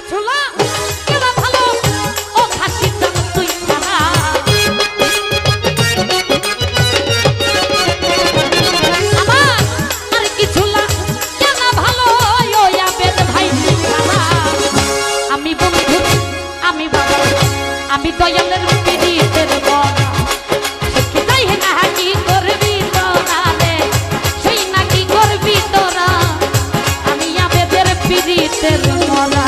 কিছু না কেনা ভালো ও খাসি জান তুই ছাড়া আমার আর কিছু না কেনা ভালো ও আবেদ ভাই তুই ছাড়া আমি বন্ধু আমি বাবা আমি দয়ালের পিড়িতের বড়া শিখে যাই না কি করবি তোরা রে সেই না কি করবি তোরা আমি আবেদের পিড়িতের মরা